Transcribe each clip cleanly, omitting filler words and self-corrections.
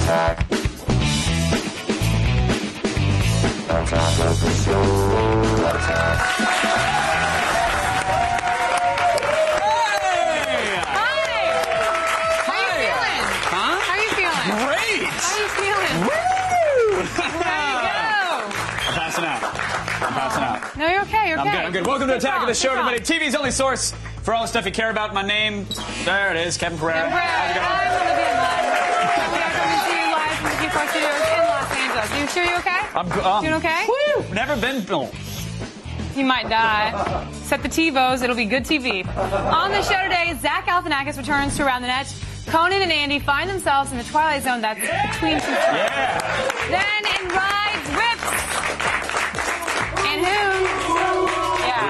No, you're okay. You're okay. I'm good. Welcome to Attack of the Show, everybody. TV's only source for all the stuff you care about. My name, there it is, Kevin Pereira. How's it going? I'm Olivia Munn. We are coming to you live from the Q4 Studios in Los Angeles. You sure you're okay? I'm doing okay? Woo! Never been. Oh. You might die. Set the TiVos. It'll be good TV. On the show today, Zach Galifianakis returns to Around the Net. Conan and Andy find themselves in the Twilight Zone that's between two. Yeah. Then in rides, whips, and Hoons. Yeah.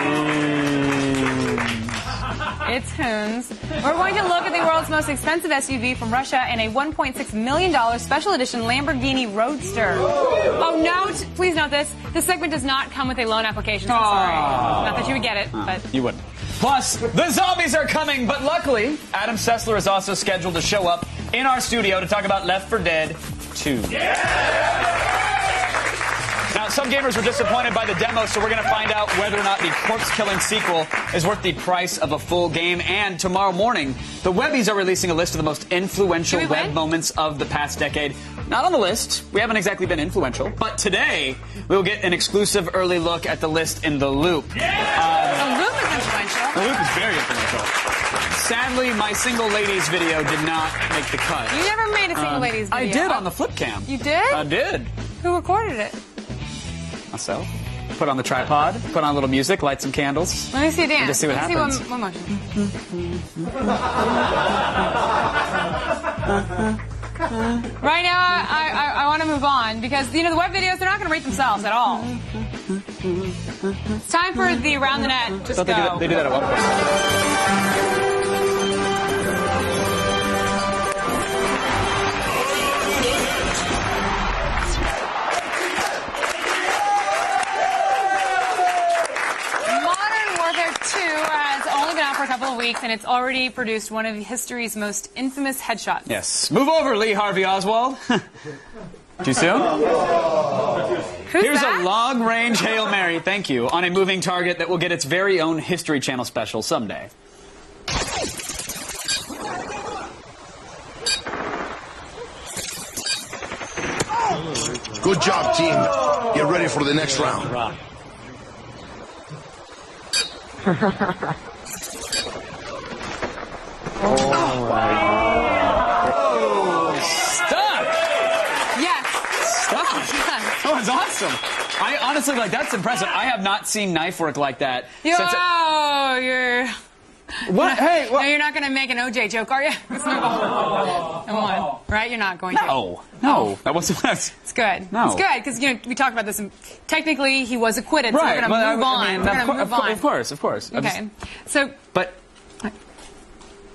It's Hoons. We're going to look at the world's most expensive SUV from Russia and a $1.6 million special edition Lamborghini Roadster. Oh, note, please note this. This segment does not come with a loan application. So sorry. Not that you would get it, but you wouldn't. Plus, the zombies are coming, but luckily, Adam Sessler is also scheduled to show up in our studio to talk about Left 4 Dead 2. Yeah! Now, some gamers were disappointed by the demo, so we're going to find out whether or not the corpse-killing sequel is worth the price of a full game. And tomorrow morning, the Webbies are releasing a list of the most influential web moments of the past decade. Not on the list. We haven't exactly been influential. But today, we'll get an exclusive early look at the list in The Loop. Yeah! The Loop is influential. The Loop is very influential. Sadly, my single ladies video did not make the cut. You never made a single ladies video. I did on the flip cam. You did? I did. Who recorded it? Myself. Put on the tripod, put on a little music, light some candles. Let me see a dance. And just see what happens. See one motion. Right now, I want to move on because, you know, the web videos, they're not going to rate themselves at all. It's time for the Around the Net. Just go. They do that at one point. For a couple of weeks, and it's already produced one of history's most infamous headshots. Yes. Move over, Lee Harvey Oswald. Too soon? Here's a long-range Hail Mary, thank you, on a moving target that will get its very own History Channel special someday. Good job, team. Get ready for the next round. Stuck! Yes. Stuck! That was awesome. I honestly, that's impressive. I have not seen knife work like that. You're... What? Hey, what? No, you're not going to make an OJ joke, are you? Let's move on. Come on. Right? You're not going to. No. That wasn't... It's good. No. It's good, because, you know, we talked about this, and technically he was acquitted, so we're going to move on. We're going to move on. Of course. Okay. So... But...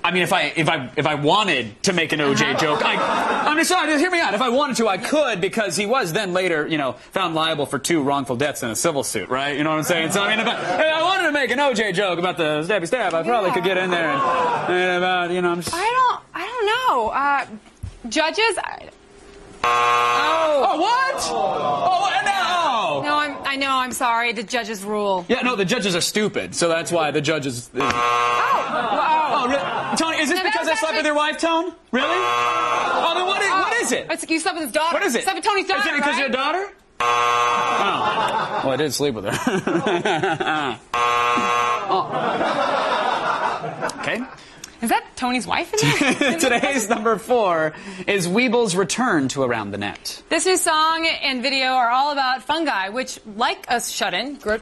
I mean, if I wanted to make an OJ joke, I'm just sorry, hear me out. If I wanted to, I could, because he was then later, you know, found liable for 2 wrongful deaths in a civil suit, right? You know what I'm saying? So I mean, if I wanted to make an OJ joke about the stabby stab, I probably could get in there and about, you know, I'm just... I don't know. Judges. Oh, what? Oh, no. No, I know. I'm sorry. The judges rule. Yeah, no, the judges are stupid, so that's why the judges. Oh, really? Tony, is this because I slept with your wife, Tone? Really? Oh, then what is it? It's you slept with his daughter. What is it? Slept with Tony's daughter, Is it because your daughter? Oh. Well, I did sleep with her. Okay. Is that Tony's wife in there? Today's number 4 is Weeble's return to Around the Net. This new song and video are all about fungi, which, like us shut-in, grow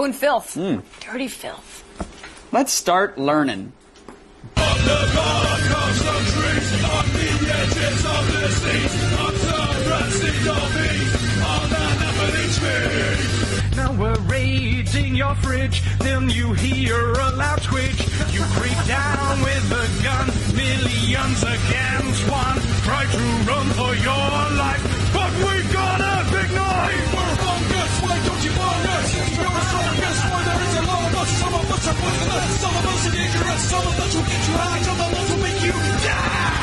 in filth. Dirty filth. Let's start learning. Now we're raiding your fridge, then you hear a loud twitch. You creep down with a gun, millions against one. Try to run for your life, but we got a big knife. We're fungus, why don't you want us? You're a strongest, why there is a lot of us. Some of us are poisonous, some of us are dangerous, some of us will get you high, some of us will make you die.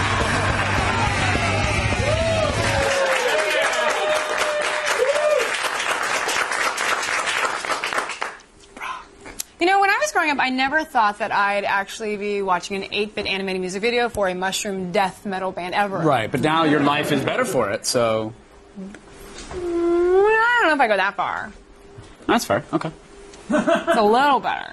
up, I never thought that I'd actually be watching an 8-bit animated music video for a mushroom death metal band ever. Right, but now your life is better for it, so... I don't know if I go that far. That's fair, okay. It's a little better.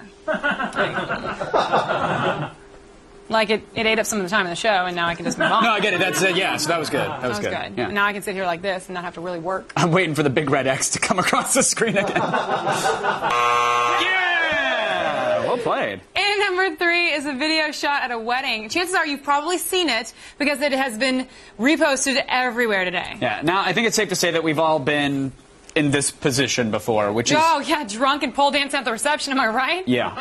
Like, it ate up some of the time in the show, and now I can just move on. No, I get it. That's yeah, so that was good. That was good. Yeah. Now I can sit here like this and not have to really work. I'm waiting for the big red X to come across the screen again. Yeah! Well played. And number 3 is a video shot at a wedding. Chances are you've probably seen it because it has been reposted everywhere today. Yeah, now I think it's safe to say that we've all been in this position before, which is... Oh, yeah, drunk and pole dancing at the reception, am I right? Yeah.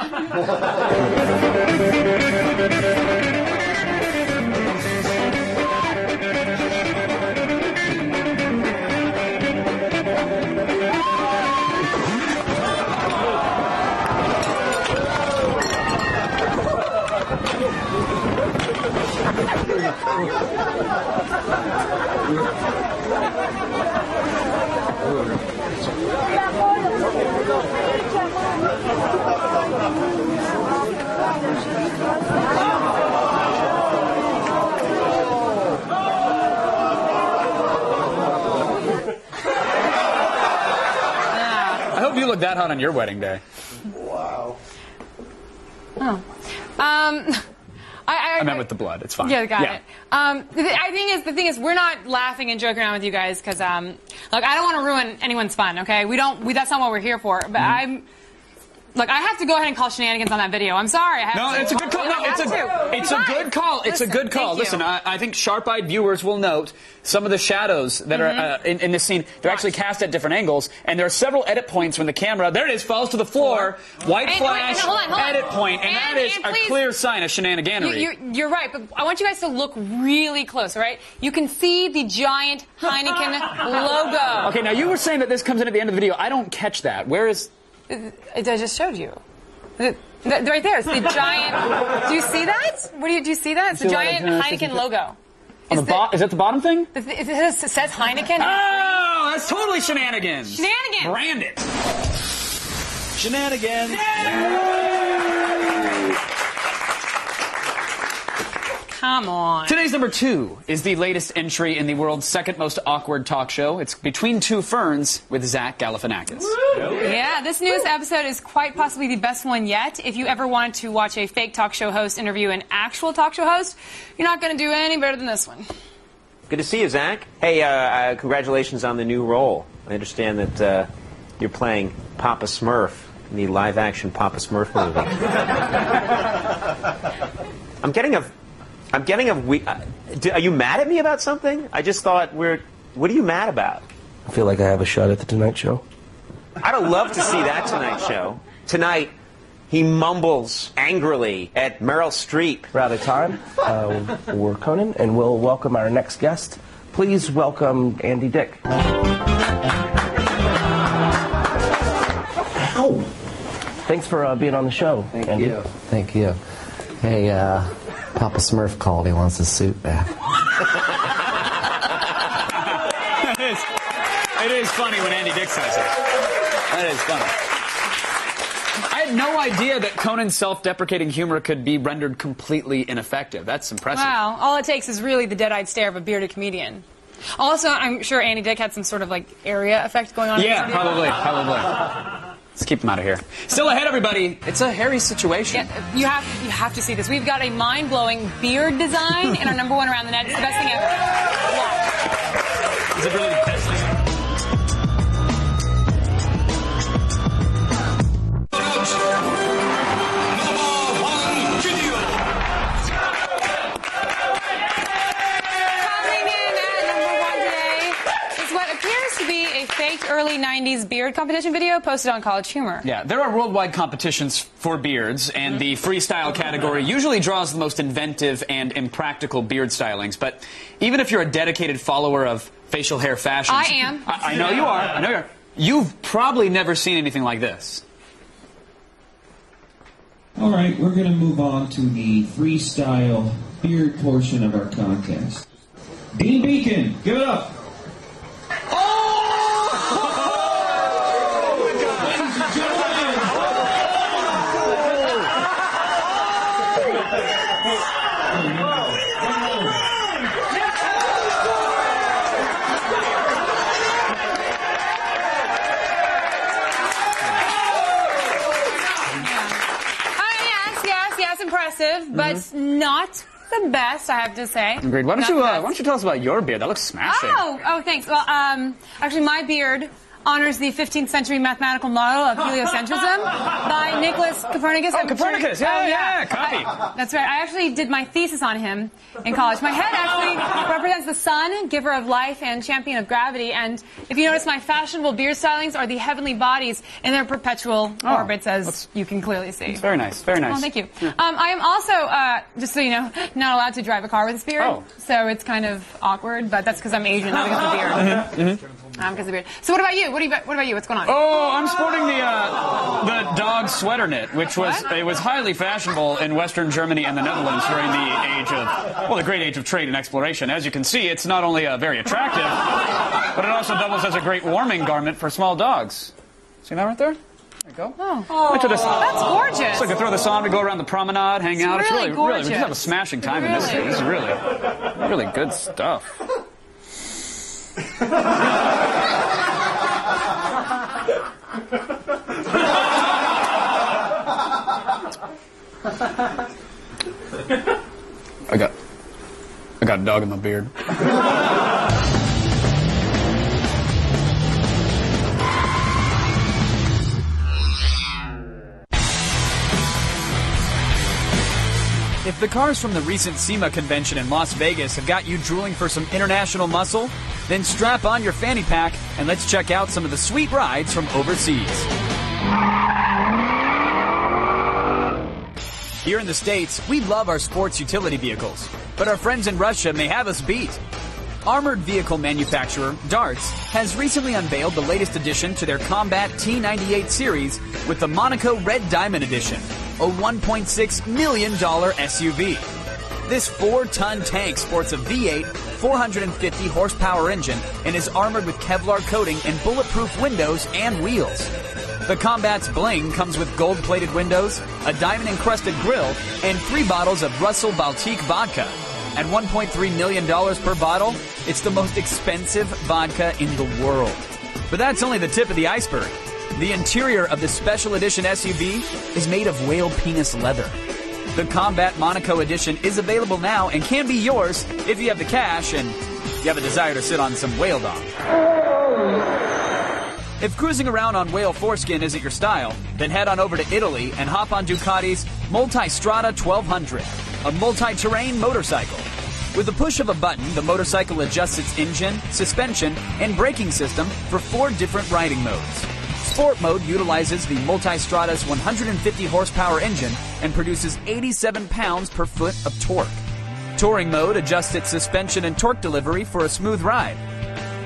I hope you look that hot on your wedding day. Wow. Oh. I meant with the blood. It's fine. Yeah, got it. The thing is, we're not laughing and joking around with you guys because, look, I don't want to ruin anyone's fun. Okay, that's not what we're here for. But Look, I have to go ahead and call shenanigans on that video. I'm sorry. No, it's a good call. No, it's a good call. It's a good call. Listen, I think sharp-eyed viewers will note some of the shadows that are in this scene. They're actually cast at different angles, and there are several edit points when the camera, there it is, falls to the floor. White flash, hold on. edit point, and that is a clear sign of shenaniganery. You're right, but I want you guys to look really close, all right? You can see the giant Heineken logo. Okay, now you were saying that this comes in at the end of the video. I don't catch that. Where is... I just showed you. Right there. It's the giant. Do you see that? Do you see that? It's the giant Heineken logo. Is that the bottom thing? It says Heineken. Oh, that's totally shenanigans. Shenanigans. Brand it. Shenanigans. Come on. Today's number 2 is the latest entry in the world's second most awkward talk show. It's Between Two Ferns with Zach Galifianakis. Yeah, this newest episode is quite possibly the best one yet. If you ever wanted to watch a fake talk show host interview an actual talk show host, you're not going to do any better than this one. Good to see you, Zach. Hey, congratulations on the new role. I understand that you're playing Papa Smurf in the live-action Papa Smurf movie. I'm getting a are you mad at me about something? I just thought what are you mad about? I feel like I have a shot at the Tonight Show. I'd love to see that Tonight Show. Tonight, he mumbles angrily at Meryl Streep. We're out of time. We're Conan, and we'll welcome our next guest. Please welcome Andy Dick. Ow! Thanks for being on the show, Andy. You. Thank you. Hey, Papa Smurf called. He wants his suit back. It is funny when Andy Dick says it. That is funny. I had no idea that Conan's self-deprecating humor could be rendered completely ineffective. That's impressive. Wow, all it takes is really the dead-eyed stare of a bearded comedian. Also, I'm sure Andy Dick had some sort of, like, area effect going on. Yeah, probably. Let's keep him out of here. Still ahead, everybody. It's a hairy situation. Yeah, you have to see this. We've got a mind-blowing beard design in our number 1 around the net. It's the best thing ever. Watch. Is it really the best thing? Faked early 90s beard competition video posted on College Humor. Yeah, there are worldwide competitions for beards, and the freestyle category usually draws the most inventive and impractical beard stylings. But even if you're a dedicated follower of facial hair fashions... I am. I know you are. I know you are. You've probably never seen anything like this. All right, we're going to move on to the freestyle beard portion of our contest. Dean Beacon, give it up. impressive, but not the best, I have to say. Agreed. Why don't you tell us about your beard? That looks smashing. Oh, thanks. Well, actually, my beard honors the 15th century mathematical model of heliocentrism by Nicholas Copernicus. Oh, Copernicus. Yeah, copy. That's right. I actually did my thesis on him in college. My head actually represents the sun, giver of life and champion of gravity. And if you notice, my fashionable beard stylings are the heavenly bodies in their perpetual orbits, as you can clearly see. Very nice. Very nice. Well, thank you. Yeah. I am also, just so you know, not allowed to drive a car with this beard. Oh. So it's kind of awkward, but that's because I'm Asian, not because of the beard. Because of the beard. So what about you? What about you? What's going on? Oh, I'm sporting the dog sweater knit, which was highly fashionable in Western Germany and the Netherlands during the great age of trade and exploration. As you can see, it's not only very attractive, but it also doubles as a great warming garment for small dogs. See that right there? There you go. Oh, that's gorgeous. So I can throw this on to go around the promenade, hang out. It's really gorgeous. We just have a smashing time in this. This is really good stuff. I got a dog in my beard. If the cars from the recent SEMA convention in Las Vegas have got you drooling for some international muscle, then strap on your fanny pack and let's check out some of the sweet rides from overseas. Here in the States, we love our sports utility vehicles, but our friends in Russia may have us beat. Armored vehicle manufacturer Darts has recently unveiled the latest addition to their Combat T98 series with the Monaco Red Diamond Edition, a $1.6 million SUV. This 4-ton tank sports a V8, 450 horsepower engine and is armored with Kevlar coating and bulletproof windows and wheels. The Combat's bling comes with gold-plated windows, a diamond-encrusted grille, and 3 bottles of Russell Baltique vodka. At $1.3 million per bottle, it's the most expensive vodka in the world. But that's only the tip of the iceberg. The interior of the special edition SUV is made of whale penis leather. The Combat Monaco edition is available now and can be yours if you have the cash and you have a desire to sit on some whale dong. If cruising around on whale foreskin isn't your style, then head on over to Italy and hop on Ducati's Multistrada 1200, a multi-terrain motorcycle. With the push of a button, the motorcycle adjusts its engine, suspension, and braking system for 4 different riding modes. Sport mode utilizes the Multistrada's 150 horsepower engine and produces 87 pounds per foot of torque. Touring mode adjusts its suspension and torque delivery for a smooth ride.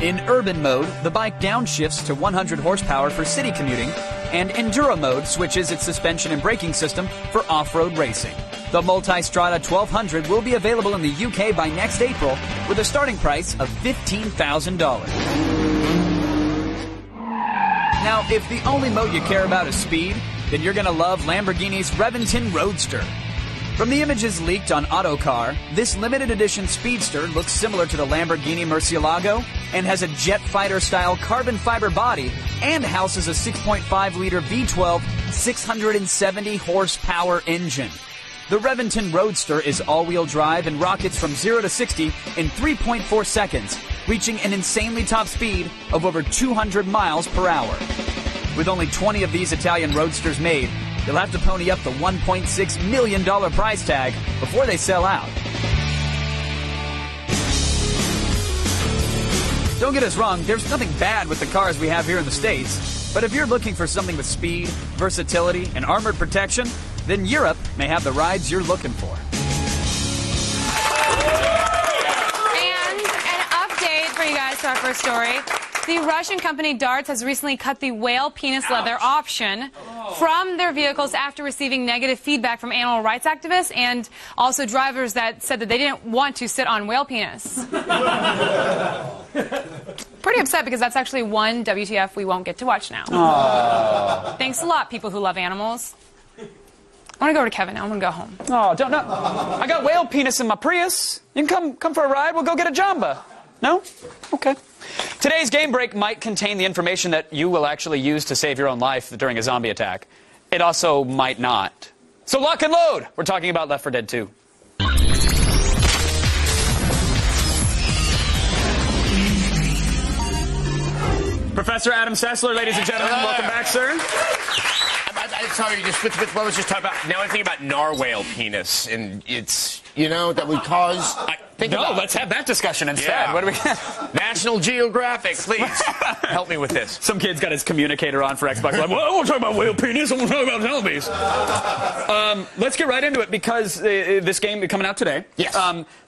In urban mode, the bike downshifts to 100 horsepower for city commuting, and Enduro mode switches its suspension and braking system for off-road racing. The Multistrada 1200 will be available in the UK by next April with a starting price of $15,000. Now, if the only mode you care about is speed, then you're going to love Lamborghini's Reventon Roadster. From the images leaked on Autocar, this limited edition speedster looks similar to the Lamborghini Murcielago and has a jet fighter-style carbon fiber body and houses a 6.5-liter V12 670 horsepower engine. The Reventon Roadster is all-wheel drive and rockets from 0 to 60 in 3.4 seconds, reaching an insanely top speed of over 200 miles per hour. With only 20 of these Italian Roadsters made, you'll have to pony up the $1.6 million price tag before they sell out. Don't get us wrong, there's nothing bad with the cars we have here in the States, but if you're looking for something with speed, versatility, and armored protection, then Europe may have the rides you're looking for. And an update for you guys to our first story. The Russian company Darts has recently cut the whale penis leather option from their vehicles after receiving negative feedback from animal rights activists and also drivers that said that they didn't want to sit on whale penis. Pretty upset because that's actually one WTF we won't get to watch now. Aww. Thanks a lot, people who love animals. I want to go over to Kevin now. I'm going to go home. Oh, don't. No. I got whale penis in my Prius. You can come for a ride. We'll go get a Jamba. No? Okay. Today's game break might contain the information that you will actually use to save your own life during a zombie attack. It also might not. So lock and load. We're talking about Left 4 Dead 2. Professor Adam Sessler, ladies and gentlemen, welcome back, sir. I'm sorry, just with what I was just talking about. Now I'm thinking about narwhal penis, and it's, that would cause... Let's have that discussion instead. Yeah. What do we National Geographic, please. Help me with this. Some kid's got his communicator on for Xbox Live. Well, I won't talk about whale penis. I won't talk about zombies. Let's get right into it because this game is coming out today. Yes.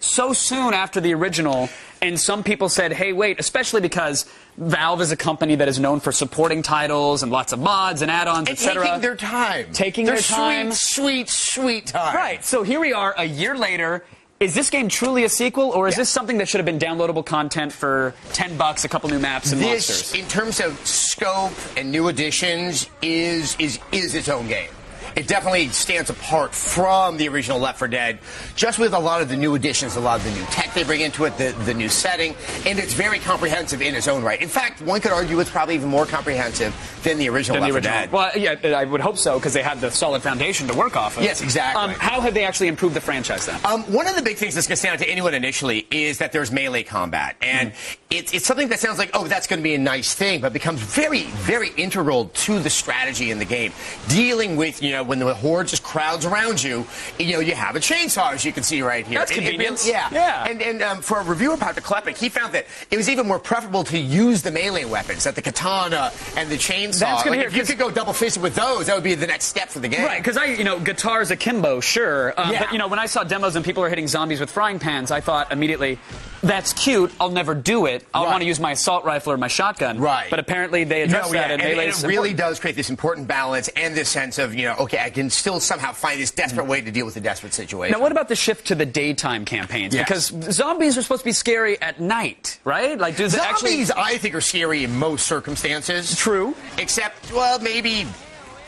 So soon after the original, and some people said, hey, wait, especially because Valve is a company that is known for supporting titles and lots of mods and add-ons, etc. Taking their time. Their time. Sweet time. Right. So here we are a year later. Is this game truly a sequel, or is this something that should have been downloadable content for $10, a couple new maps and monsters? In terms of scope and new additions, is its own game. It definitely stands apart from the original Left 4 Dead, just with a lot of the new additions, a lot of the new tech they bring into it, the new setting, and it's very comprehensive in its own right. In fact, one could argue it's probably even more comprehensive than the original Left 4 Dead. Well, yeah, I would hope so, because they had the solid foundation to work off of. Yes, exactly. How have they actually improved the franchise, then? One of the big things that's going to stand out to anyone initially is that there's melee combat. And it's something that sounds like, oh, that's going to be a nice thing, but becomes very, very integral to the strategy in the game. Dealing with, when the horde just crowds around you, you have a chainsaw, as you can see right here. That's convenient. Yeah. And for a reviewer, Dr. Klepek, he found that it was even more preferable to use the melee weapons, that the katana and the chainsaw. That's good to hear, if you could go double-fisted with those, that would be the next step for the game. Right, because guitars akimbo, sure. But, when I saw demos and people are hitting zombies with frying pans, I thought immediately, that's cute, I'll never do it. I'll want to use my assault rifle or my shotgun. Right. But apparently they address that, and melee is it really does create this important balance and this sense of, okay, I can still somehow find this desperate way to deal with a desperate situation. Now, what about the shift to the daytime campaigns? Yes. Because zombies are supposed to be scary at night, right? Like, do zombies, I think, are scary in most circumstances. True. Except, well, maybe,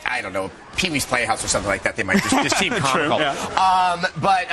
I don't know, Pee-wee's Playhouse or something like that. They might just seem comical. True, yeah. But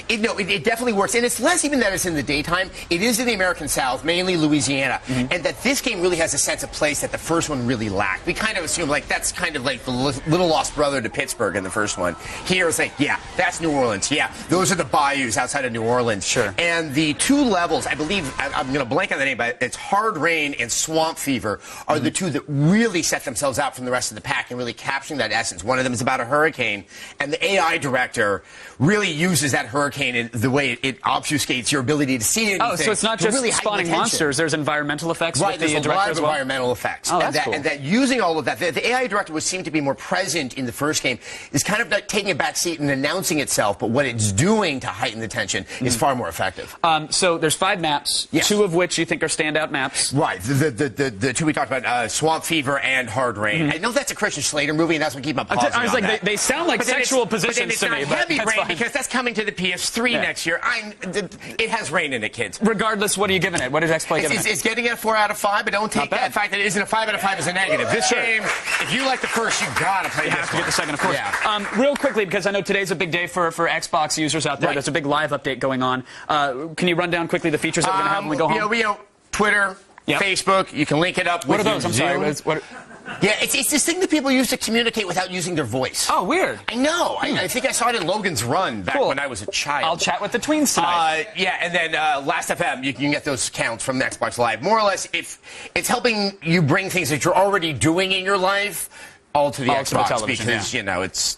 it definitely works. And it's less even that it's in the daytime. It is in the American South, mainly Louisiana. And that this game really has a sense of place that the first one really lacked. We kind of assume, that's kind of like the little lost brother to Pittsburgh in the first one. Here it's like, yeah, that's New Orleans. Yeah, those are the bayous outside of New Orleans. Sure. And the two levels, I believe, I'm going to blank on the name, but it's Hard Rain and Swamp Fever are the two that really set themselves out from the rest of the pack and really capturing that essence. One of them is about a hurricane, and the AI director really uses that hurricane in the way it obfuscates your ability to see anything. Oh, so it's not just really spawning monsters. There's environmental effects with the there's a director lot as of well? environmental effects. Oh, and that's cool. And that using all of that, the AI director would seem to be more present in the first game, is kind of like taking a back seat and announcing itself, but what it's doing to heighten the tension is far more effective. So there's 5 maps, Yes. 2 of which you think are standout maps. Right, the two we talked about, Swamp Fever and Hard Rain. I know that's a Christian Slater movie, and that's what keep my pausing I was on like, that. they sound like sexual positions to me, but Heavy that's Rain fine. because that's coming to the PS3 next year. It has rain in it, kids. Regardless, what are you giving it? What is X-Play giving it? It's getting it a 4 out of 5, but don't take that fact that it isn't a 5 out of 5 as a negative. This game, if you like the first, you gotta play You this have to one. get the second, of course. Yeah. Real quickly, because I know today's a big day for Xbox users out there. Right. There's a big live update going on. Can you run down quickly the features that we're going to have when we go home? Twitter, Facebook, you can link it up with What are those? I'm sorry. Zoom. Yeah, it's this thing that people use to communicate without using their voice. Oh, weird. I know. I think I saw it in Logan's Run back when I was a child. I'll chat with the tweens tonight. And then Last.fm, you can get those counts from Xbox Live. More or less, if it's helping you bring things that you're already doing in your life all to the Xbox because,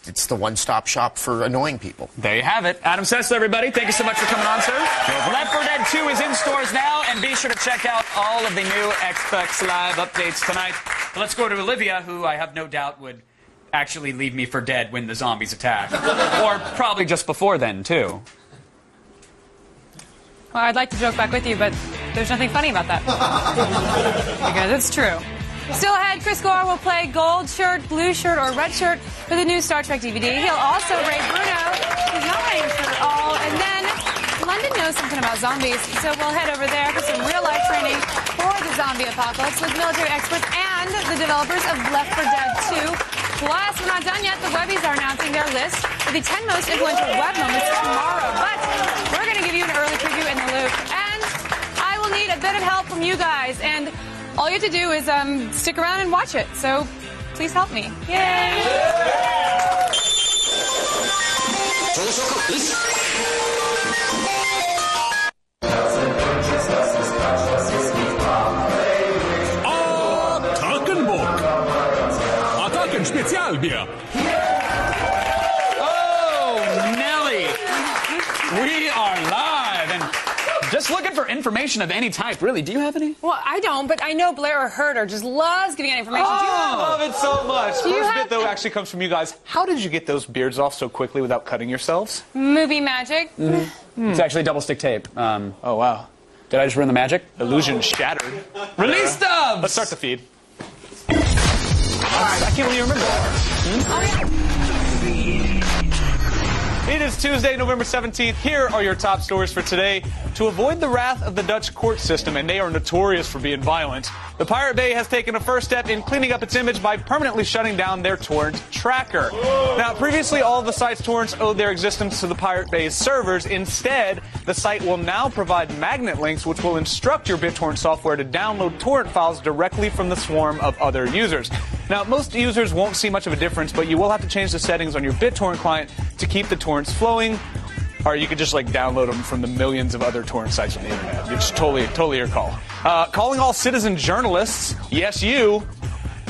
it's the one-stop shop for annoying people. There you have it. Adam Sessler, everybody. Thank you so much for coming on, sir. Left 4 Dead 2 is in stores now, and be sure to check out all of the new Xbox Live updates tonight. But let's go to Olivia, who I have no doubt would actually leave me for dead when the zombies attack. Or probably just before then, too. Well, I'd like to joke back with you, but there's nothing funny about that. Because it's true. Still ahead, Chris Gore will play gold shirt, blue shirt, or red shirt for the new Star Trek DVD. He'll also rate Bruno, who's not writing for all. And then London knows something about zombies, so we'll head over there for some real-life training for the zombie apocalypse with military experts and the developers of Left 4 Dead 2. Plus, we're not done yet. The Webbies are announcing their list of the 10 most influential web moments tomorrow. But we're going to give you an early preview in the loop. And I will need a bit of help from you guys. And all you have to do is stick around and watch it. So please help me. Yay! Takenburg. Attacken Spezialbier. Oh, Nelly. We are live. And just looking for information of any type, really. Do you have any? Well, I don't, but I know Blair or Herder just loves giving out information. Do you I have- love it so much. Do you First have- bit, though, actually comes from you guys. How did you get those beards off so quickly without cutting yourselves? Movie magic. It's actually double stick tape. Oh, wow. Did I just ruin the magic? Illusion shattered. Release stubs! Let's start the feed. I can't believe you remember that. It is Tuesday, November 17th. Here are your top stories for today. To avoid the wrath of the Dutch court system, and they are notorious for being violent, the Pirate Bay has taken a first step in cleaning up its image by permanently shutting down their torrent tracker. Now, previously, all of the site's torrents owed their existence to the Pirate Bay's servers. Instead, the site will now provide magnet links, which will instruct your BitTorrent software to download torrent files directly from the swarm of other users. Now, most users won't see much of a difference, but you will have to change the settings on your BitTorrent client to keep the torrents flowing, or you could just download them from the millions of other torrent sites on the internet. It's totally your call. Calling all citizen journalists, yes, you,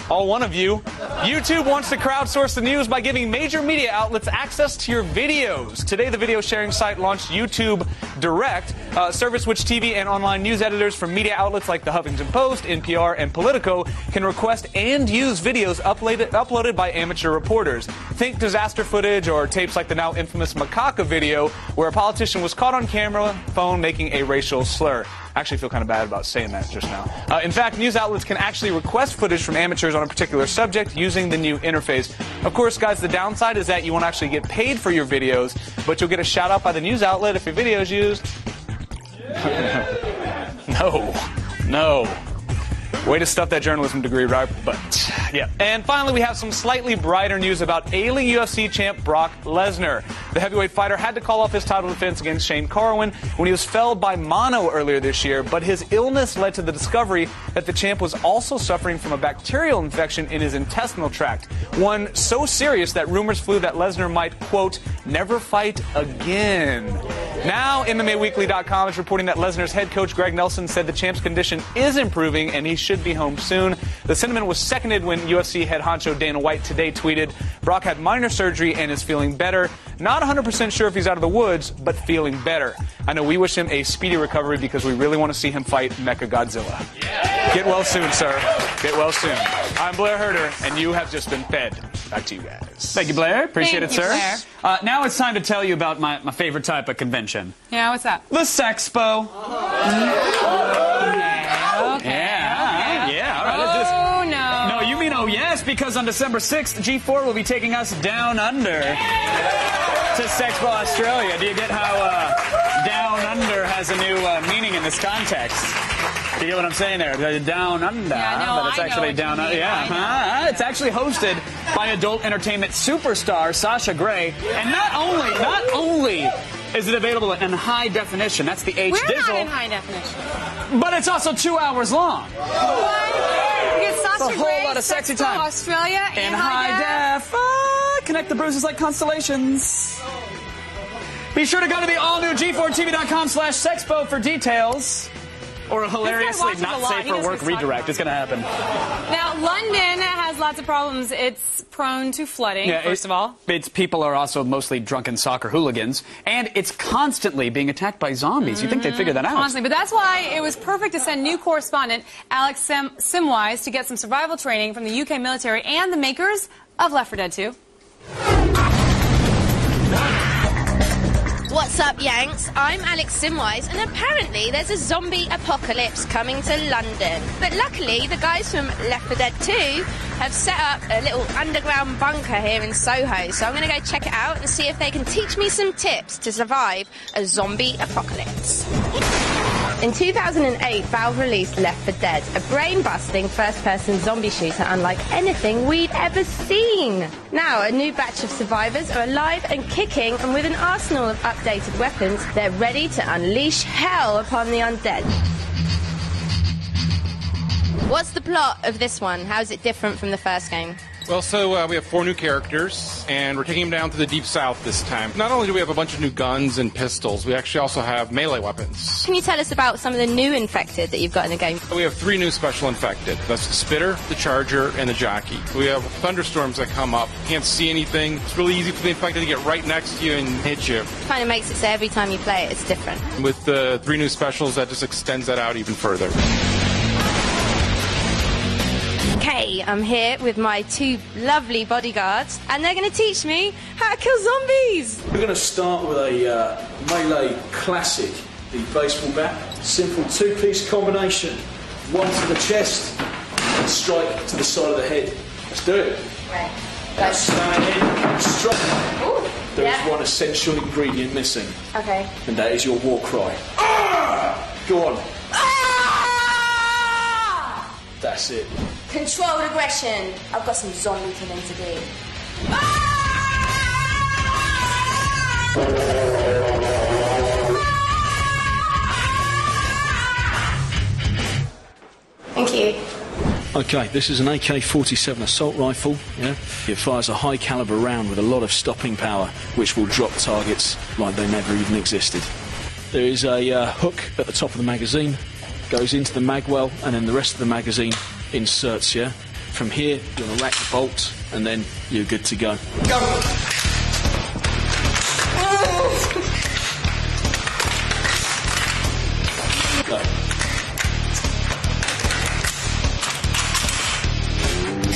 all one of you. YouTube wants to crowdsource the news by giving major media outlets access to your videos. Today, the video sharing site launched YouTube Direct, a service which TV and online news editors from media outlets like the Huffington Post, NPR, and Politico can request and use videos uploaded by amateur reporters. Think disaster footage or tapes like the now infamous Macaca video, where a politician was caught on camera phone making a racial slur. I actually feel kind of bad about saying that just now. In fact, news outlets can actually request footage from amateurs on a particular subject using the new interface. Of course, guys, the downside is that you won't actually get paid for your videos, but you'll get a shout out by the news outlet if your video is used. No. Way to stuff that journalism degree, right? But, yeah. And finally, we have some slightly brighter news about ailing UFC champ Brock Lesnar. The heavyweight fighter had to call off his title defense against Shane Carwin when he was felled by mono earlier this year, but his illness led to the discovery that the champ was also suffering from a bacterial infection in his intestinal tract. One so serious that rumors flew that Lesnar might, quote, never fight again. Now, MMAweekly.com is reporting that Lesnar's head coach Greg Nelson said the champ's condition is improving and he should be home soon. The sentiment was seconded when UFC head honcho Dana White today tweeted, Brock had minor surgery and is feeling better. Not 100% sure if he's out of the woods, but feeling better. I know we wish him a speedy recovery because we really want to see him fight Mechagodzilla. Yeah. Get well soon, sir. Get well soon. I'm Blair Herder, and you have just been fed. Back to you guys. Thank you, Blair. Appreciate Thank it, you, sir. Blair. Now it's time to tell you about my favorite type of convention. Yeah, what's that? The Sexpo. Okay. Yeah, all right. Let's do this. Oh, no. No, you mean oh yes, because on December 6th, G4 will be taking us down under to Sexpo Australia. Do you get how down under has a new meaning in this context? Do you get what I'm saying there? Down under, Yeah, no, but it's I know actually what down you under. mean. Yeah, it's actually hosted by adult entertainment superstar Sasha Grey, and not only is it available in high definition, that's the H We're not digital, in high definition. but it's also 2 hours long. What? You get Sasha It's a whole Grey, lot of sexy Sexpo time. Australia, In and high def. Connect the bruises like constellations. Be sure to go to the all-new G4TV.com/Sexpo for details. Or a hilariously watches not a lot. safe He for knows work what he's talking redirect. It's going to happen. Now, London has lots of problems. It's prone to flooding, first of all. Its people are also mostly drunken soccer hooligans, and it's constantly being attacked by zombies. You think they'd figure that out? Constantly. But that's why it was perfect to send new correspondent Alex Simwise to get some survival training from the UK military and the makers of Left 4 Dead 2. What's up, Yanks? I'm Alex Simwise, and apparently there's a zombie apocalypse coming to London. But luckily, the guys from Left 4 Dead 2 have set up a little underground bunker here in Soho, so I'm going to go check it out and see if they can teach me some tips to survive a zombie apocalypse. In 2008, Valve released Left 4 Dead, a brain-busting first-person zombie shooter unlike anything we'd ever seen. Now, a new batch of survivors are alive and kicking, and with an arsenal of updated weapons, they're ready to unleash hell upon the undead. What's the plot of this one? How is it different from the first game? Well, so we have 4 new characters, and we're taking them down to the Deep South this time. Not only do we have a bunch of new guns and pistols, we actually also have melee weapons. Can you tell us about some of the new infected that you've got in the game? We have 3 new special infected. That's the Spitter, the Charger, and the Jockey. We have thunderstorms that come up. Can't see anything. It's really easy for the infected to get right next to you and hit you. Kind of makes it so every time you play it, it's different. With the 3 new specials, that just extends that out even further. Okay, I'm here with my 2 lovely bodyguards, and they're going to teach me how to kill zombies. We're going to start with a melee classic, the baseball bat. Simple 2-piece combination. 1 to the chest, and strike to the side of the head. Let's do it. Right. Now stand in, strike. Ooh, There is one essential ingredient missing, Okay. and that is your war cry. Ah! Go on. That's it. Controlled aggression. I've got some zombie killing to do. Thank you. Okay, this is an AK-47 assault rifle. Yeah, it fires a high-caliber round with a lot of stopping power, which will drop targets like they never even existed. There is a hook at the top of the magazine, goes into the mag well, and then the rest of the magazine inserts. Yeah, from here you're gonna rack the bolt, and then you're good to go. Go.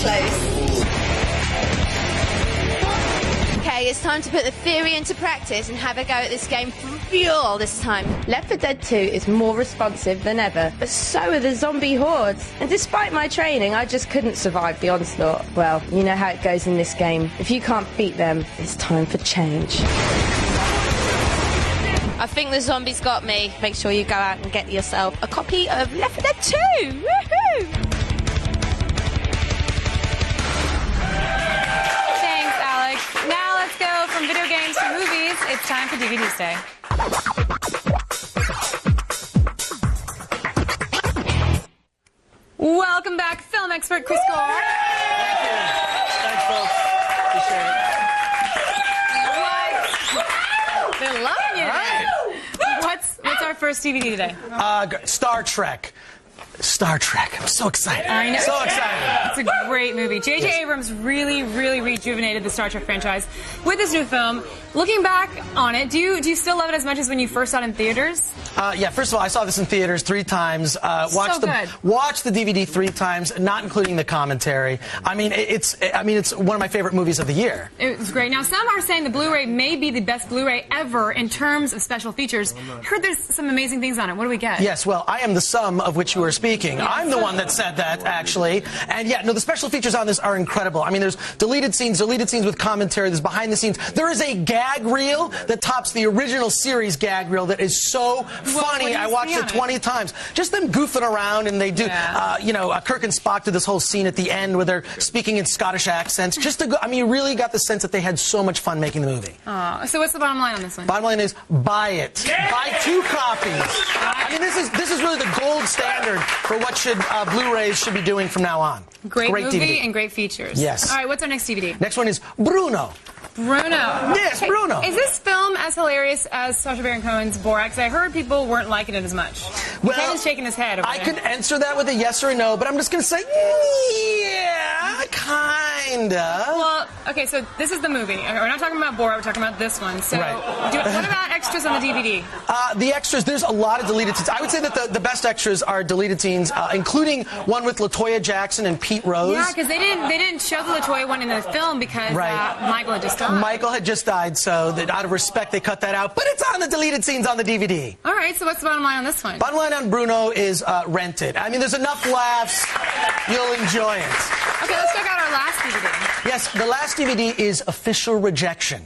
Close. Okay, it's time to put the theory into practice and have a go at this game for real this time. Left 4 Dead 2 is more responsive than ever, but so are the zombie hordes. And despite my training, I just couldn't survive the onslaught. Well, you know how it goes in this game. If you can't beat them, it's time for change. I think the zombies got me. Make sure you go out and get yourself a copy of Left 4 Dead 2. Woohoo! Now let's go from video games to movies. It's time for DVD Day. Welcome back, film expert Chris Gore. Thank you. Thanks, folks. Appreciate it. What? They're loving you. Right. What's our first DVD today? Star Trek. Star Trek. I'm so excited. I know. So excited. It's a great movie. J.J. Abrams really, really rejuvenated the Star Trek franchise with this new film. Looking back on it, do you still love it as much as when you first saw it in theaters? Yeah, first of all, I saw this in theaters 3 times. Watched the DVD 3 times, not including the commentary. I mean, it's one of my favorite movies of the year. It was great. Now, some are saying the Blu-ray may be the best Blu-ray ever in terms of special features. I heard there's some amazing things on it. What do we get? Yes, well, I am the sum of which you were speaking. I'm the one that said that, actually. And yeah, no, the special features on this are incredible. I mean, there's deleted scenes with commentary, there's behind the scenes. There is a gag reel that tops the original series gag reel that is so funny. I watched it 20 times. Just them goofing around, and they do, Kirk and Spock do this whole scene at the end where they're speaking in Scottish accents. You really got the sense that they had so much fun making the movie. So what's the bottom line on this one? Bottom line is buy it. Yeah! Buy 2 copies. I mean, this is really the gold standard for what Blu-rays should be doing from now on. Great movie DVD. And great features. Yes. All right, what's our next DVD? Next one is Bruno. Bruno. Yes, Bruno. Is this film as hilarious as Sacha Baron Cohen's Borat? Because I heard people weren't liking it as much. Well, Kevin's shaking his head over I there. could answer that with a yes or a no, but I'm just going to say, yeah, kinda. Well, okay, so this is the movie. We're not talking about Borat, we're talking about this one. So, right. What about extras on the DVD? The extras, there's a lot of deleted scenes. I would say that the best extras are deleted scenes, including one with LaToya Jackson and Pete Rose. Yeah, because they didn't show the LaToya one in the film because Michael had just died. Michael had just died, so that out of respect, they cut that out. But it's on the deleted scenes on the DVD. All right, so what's the bottom line on this one? Bottom line on Bruno is rent it. I mean, there's enough laughs. You'll enjoy it. Okay, let's check out our last DVD. Yes, the last DVD is Official Rejection.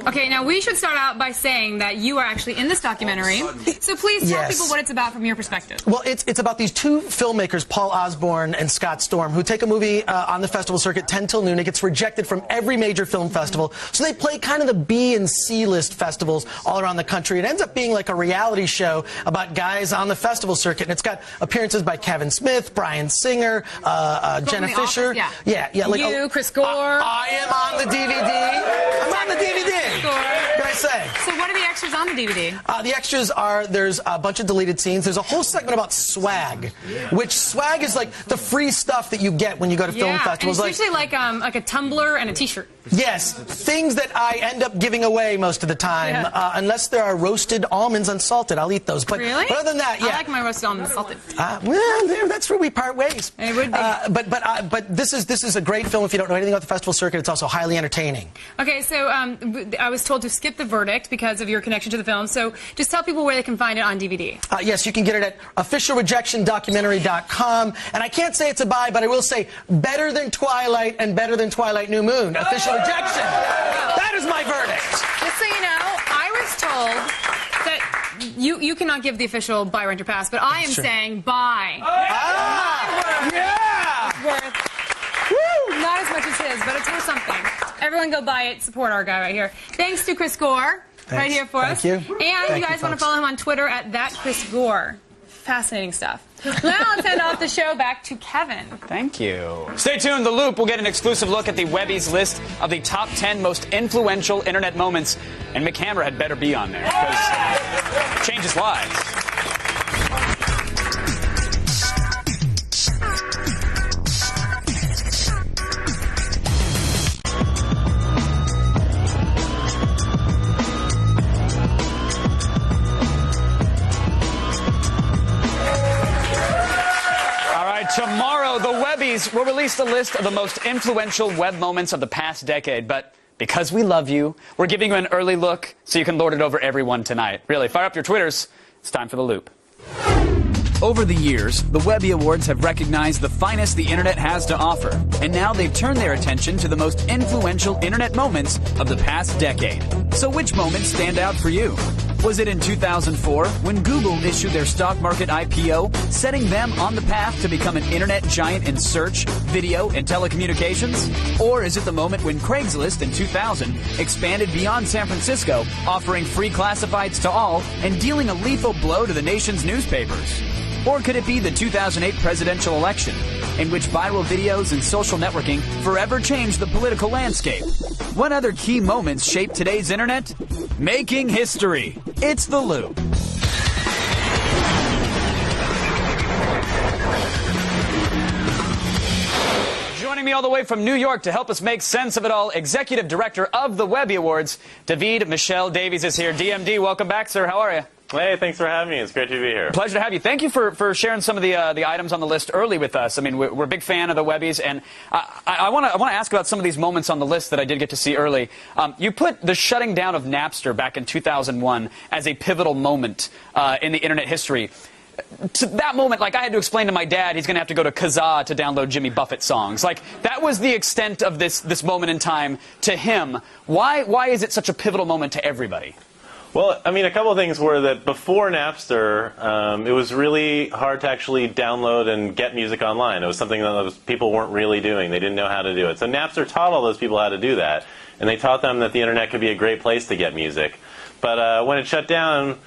Okay, now we should start out by saying that you are actually in this documentary. So please tell people what it's about from your perspective. Well, it's about these two filmmakers, Paul Osborne and Scott Storm, who take a movie on the festival circuit 10 till noon. It gets rejected from every major film festival. So they play kind of the B and C list festivals all around the country. It ends up being like a reality show about guys on the festival circuit. And it's got appearances by Kevin Smith, Bryan Singer, Jenna Fisher. Like you, Chris Gore. I am on the DVD. I'm on the DVD. What can I say? So what are the extras on the DVD? The extras are, there's a bunch of deleted scenes. There's a whole segment about swag, which swag is like the free stuff that you get when you go to film festivals. And it's usually like a tumbler and a T-shirt. Yes, things that I end up giving away most of the time, unless there are roasted almonds unsalted. I'll eat those. But, really? But other than that, I like my roasted almonds salted. Well, that's where we part ways. It would be. But this is a great film if you don't know anything about the festival circuit. It's also highly entertaining. Okay, so I was told to skip the verdict because of your connection to the film. So just tell people where they can find it on DVD. Yes, you can get it at officialrejectiondocumentary.com. And I can't say it's a buy, but I will say better than Twilight and better than Twilight New Moon. Official Rejection. That is my verdict. Just so you know, I was told that you cannot give the official buy, rent, or pass, but I am saying buy. Not as much as his, but it's worth something. Everyone go buy it. Support our guy right here. Thanks to Chris Gore right here for us. Thank you. And you guys want to follow him on Twitter at @ThatChrisGore. Fascinating stuff. Now let's hand off the show back to Kevin. Thank you. Stay tuned. The Loop will get an exclusive look at the Webby's list of the top 10 most influential internet moments. And Mick Hammerhead better be on there because it changes lives. Tomorrow, the Webbies will release the list of the most influential web moments of the past decade. But because we love you, we're giving you an early look so you can lord it over everyone tonight. Really, fire up your Twitters. It's time for The Loop. Over the years, the Webby Awards have recognized the finest the internet has to offer. And now they've turned their attention to the most influential internet moments of the past decade. So which moments stand out for you? Was it in 2004 when Google issued their stock market IPO, setting them on the path to become an internet giant in search, video, and telecommunications? Or is it the moment when Craigslist in 2000 expanded beyond San Francisco, offering free classifieds to all and dealing a lethal blow to the nation's newspapers? Or could it be the 2008 presidential election, in which viral videos and social networking forever changed the political landscape? What other key moments shaped today's internet? Making history. It's The Loop. Joining me all the way from New York to help us make sense of it all, Executive Director of the Webby Awards, David Michel Davies is here. DMD, welcome back, sir. How are you? Hey, thanks for having me. It's great to be here. Pleasure to have you. Thank you for sharing some of the items on the list early with us. I mean, we're a big fan of the Webbies, and I want to ask about some of these moments on the list that I did get to see early. You put the shutting down of Napster back in 2001 as a pivotal moment in the internet history. To that moment, like, I had to explain to my dad he's going to have to go to Kazaa to download Jimmy Buffett songs. Like, that was the extent of this moment in time to him. Why is it such a pivotal moment to everybody? Well, I mean, a couple of things were that before Napster, it was really hard to actually download and get music online. It was something that people weren't really doing. They didn't know how to do it. So Napster taught all those people how to do that. And they taught them that the internet could be a great place to get music. But when it shut down,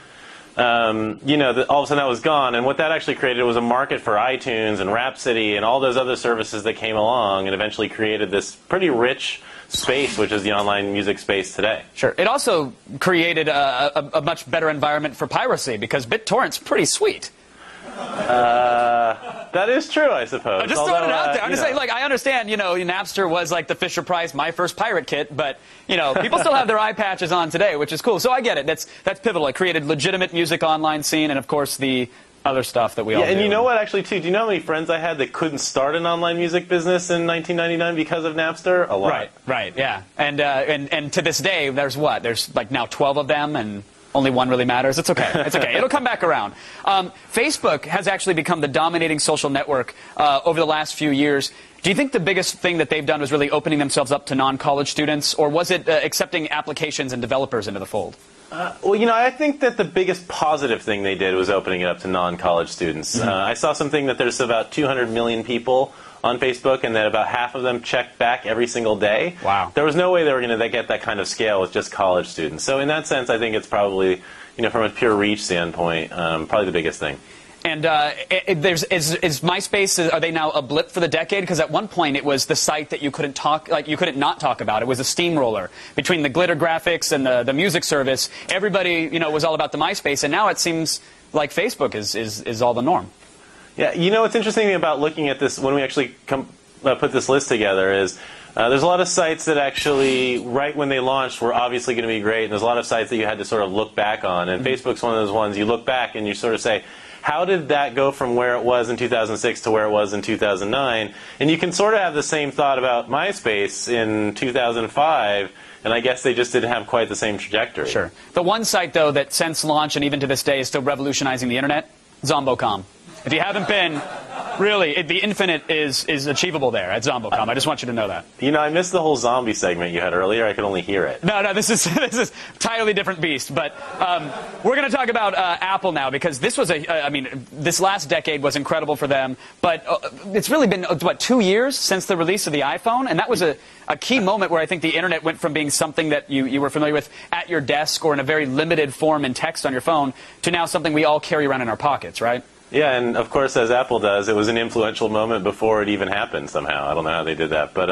you know, all of a sudden that was gone. And what that actually created was a market for iTunes and Rhapsody and all those other services that came along and eventually created this pretty rich space, which is the online music space today. Sure. It also created a much better environment for piracy because BitTorrent's pretty sweet. That is true, I suppose. I'm just throwing it out there. I'm just saying, like, I understand, you know, Napster was like the Fisher-Price My First Pirate Kit, but, you know, people still have their eye patches on today, which is cool. So I get it. That's pivotal. It created legitimate music online scene and, of course, the other stuff that we all do. Yeah, and you know what, actually, too? Do you know how many friends I had that couldn't start an online music business in 1999 because of Napster? A lot. Right, yeah. And to this day, there's what? There's, like, now 12 of them, and only one really matters. It's okay. It's okay. It'll come back around. Facebook has actually become the dominating social network over the last few years. Do you think the biggest thing that they've done was really opening themselves up to non-college students, or was it accepting applications and developers into the fold? Well, you know, I think that the biggest positive thing they did was opening it up to non-college students. I saw something that there's about 200 million people on Facebook, and that about half of them check back every single day. Wow. There was no way they were going to get that kind of scale with just college students. So in that sense, I think it's probably, you know, from a pure reach standpoint, probably the biggest thing. And is MySpace, are they now a blip for the decade? Because at one point it was the site that you couldn't not talk about. It was a steamroller between the glitter graphics and the music service. Everybody, you know, was all about the MySpace, and now it seems like Facebook is all the norm. Yeah, you know what's interesting about looking at this when we actually put this list together is there's a lot of sites that actually, right when they launched, were obviously going to be great, and there's a lot of sites that you had to sort of look back on. And Facebook's one of those ones you look back and you sort of say, how did that go from where it was in 2006 to where it was in 2009? And you can sort of have the same thought about MySpace in 2005, and I guess they just didn't have quite the same trajectory. Sure. The one site, though, that since launch and even to this day is still revolutionizing the internet, Zombocom. If you haven't been, really, the infinite is achievable there at Zombocom. I just want you to know that. You know, I missed the whole zombie segment you had earlier. I could only hear it. No, this is entirely different beast. But we're going to talk about Apple now, because this was this last decade was incredible for them. But it's really been, what, 2 years since the release of the iPhone? And that was a key moment where I think the internet went from being something that you were familiar with at your desk or in a very limited form in text on your phone to now something we all carry around in our pockets, right? Yeah, and of course, as Apple does, it was an influential moment before it even happened somehow. I don't know how they did that. But,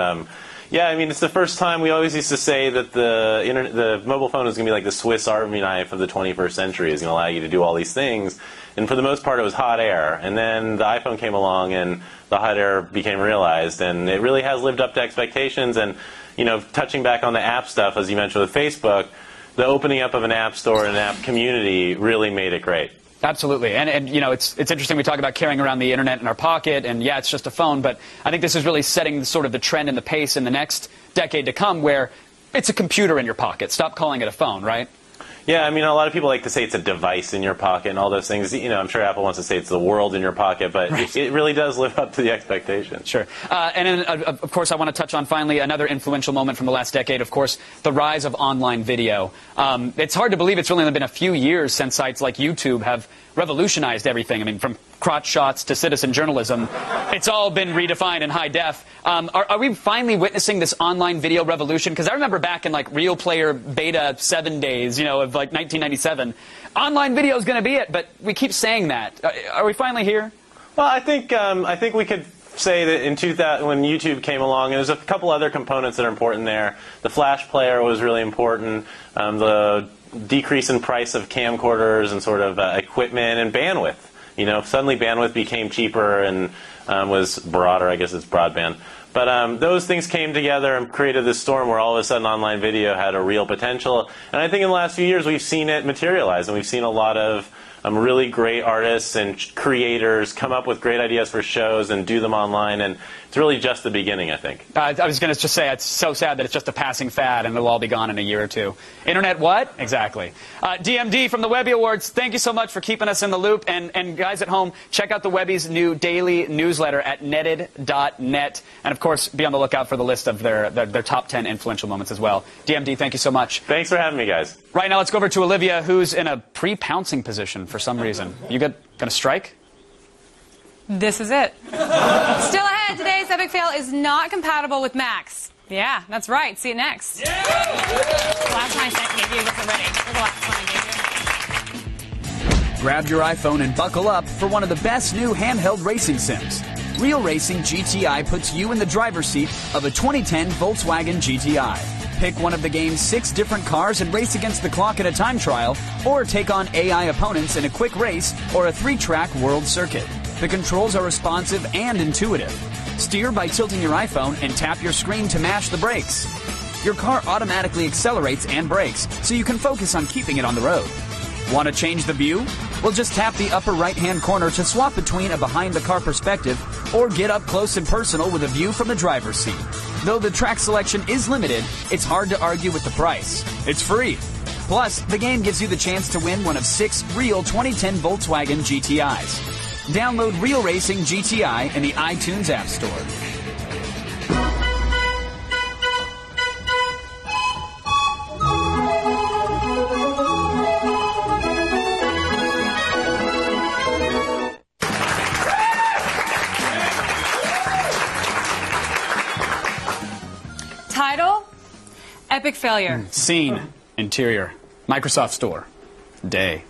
yeah, I mean, it's the first time. We always used to say that the mobile phone is going to be like the Swiss Army knife of the 21st century. It's going to allow you to do all these things. And for the most part, it was hot air. And then the iPhone came along, and the hot air became realized. And it really has lived up to expectations. And, you know, touching back on the app stuff, as you mentioned with Facebook, the opening up of an app store and an app community really made it great. Absolutely. And you know, it's interesting we talk about carrying around the internet in our pocket, and yeah, it's just a phone, but I think this is really setting sort of the trend and the pace in the next decade to come, where it's a computer in your pocket. Stop calling it a phone, right? Yeah, I mean, a lot of people like to say it's a device in your pocket and all those things. You know, I'm sure Apple wants to say it's the world in your pocket, but right. it really does live up to the expectation. Sure. And then, of course, I want to touch on, finally, another influential moment from the last decade, of course, the rise of online video. It's hard to believe it's really only been a few years since sites like YouTube have revolutionized everything. I mean, from crotch shots to citizen journalism, it's all been redefined in high def. Are we finally witnessing this online video revolution? Because I remember back in like Real Player Beta 7 days, you know, of like 1997, online video is going to be it. But we keep saying that. Are we finally here? Well, I think we could say that in 2000, when YouTube came along, and there's a couple other components that are important there. The Flash player was really important. The decrease in price of camcorders and sort of equipment and bandwidth. You know, suddenly bandwidth became cheaper and was broader. I guess it's broadband. But those things came together and created this storm where all of a sudden online video had a real potential. And I think in the last few years we've seen it materialize, and we've seen a lot of really great artists and creators come up with great ideas for shows and do them online, and it's really just the beginning, I think. I was going to just say, it's so sad that it's just a passing fad and it'll all be gone in a year or two. Internet what? Exactly. DMD from the Webby Awards, thank you so much for keeping us in the loop. And guys at home, check out the Webby's new daily newsletter at netted.net. And of course, be on the lookout for the list of their top 10 influential moments as well. DMD, thank you so much. Thanks for having me, guys. Right now, let's go over to Olivia, who's in a pre-pouncing position for some reason. You going to strike? This is it. Still ahead, today's epic fail is not compatible with Macs. Yeah, that's right. See it next. Yeah. The last one I gave you wasn't ready. Here's the last one I gave you. Grab your iPhone and buckle up for one of the best new handheld racing sims. Real Racing GTI puts you in the driver's seat of a 2010 Volkswagen GTI. Pick one of the game's 6 different cars and race against the clock in a time trial, or take on AI opponents in a quick race or a 3-track world circuit. The controls are responsive and intuitive. Steer by tilting your iPhone and tap your screen to mash the brakes. Your car automatically accelerates and brakes, so you can focus on keeping it on the road. Want to change the view? Well, just tap the upper right-hand corner to swap between a behind-the-car perspective or get up close and personal with a view from the driver's seat. Though the track selection is limited, it's hard to argue with the price. It's free. Plus, the game gives you the chance to win one of 6 real 2010 Volkswagen GTIs. Download Real Racing GTI in the iTunes App Store. Title? Epic failure. Scene. Interior. Microsoft Store. Day.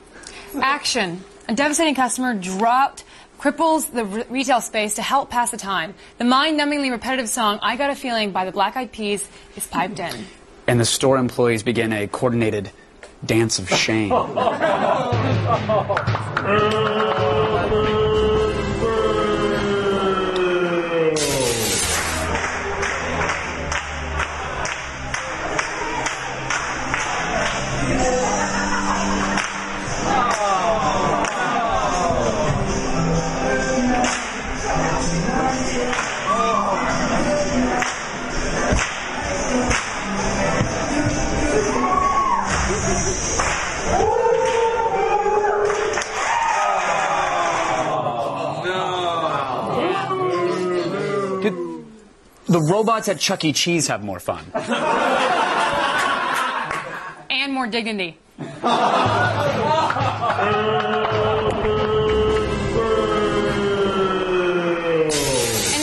Action. A devastating customer cripples the retail space to help pass the time. The mind-numbingly repetitive song, I Got a Feeling by the Black Eyed Peas is piped in. And the store employees begin a coordinated dance of shame. The robots at Chuck E. Cheese have more fun. And more dignity. And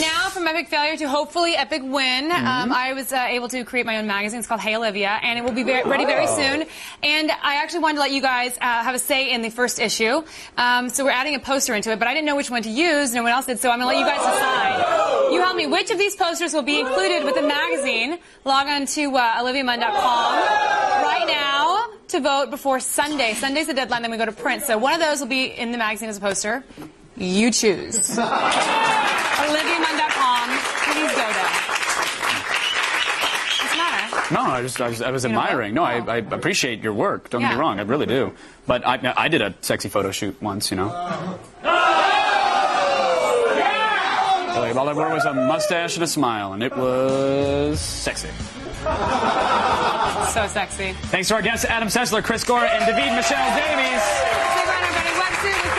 now from epic failure to hopefully epic win. I was able to create my own magazine. It's called Hey Olivia, and it will be ready very soon. And I actually wanted to let you guys have a say in the first issue. So we're adding a poster into it, but I didn't know which one to use. No one else did, so I'm going to let you guys decide. You help me. Which of these posters will be included with the magazine? Log on to oliviamunn.com right now to vote before Sunday. Sunday's the deadline, then we go to print. So one of those will be in the magazine as a poster. You choose. oliviamunn.com. Please go there. What's the matter? No, I was admiring. No, I appreciate your work. Don't get me wrong, I really do. But I did a sexy photo shoot once, you know. All I wore was a mustache and a smile, and it was sexy. So sexy. Thanks to our guests, Adam Sessler, Chris Gore, and David Michelle Davies. Say bye, everybody. Websuit with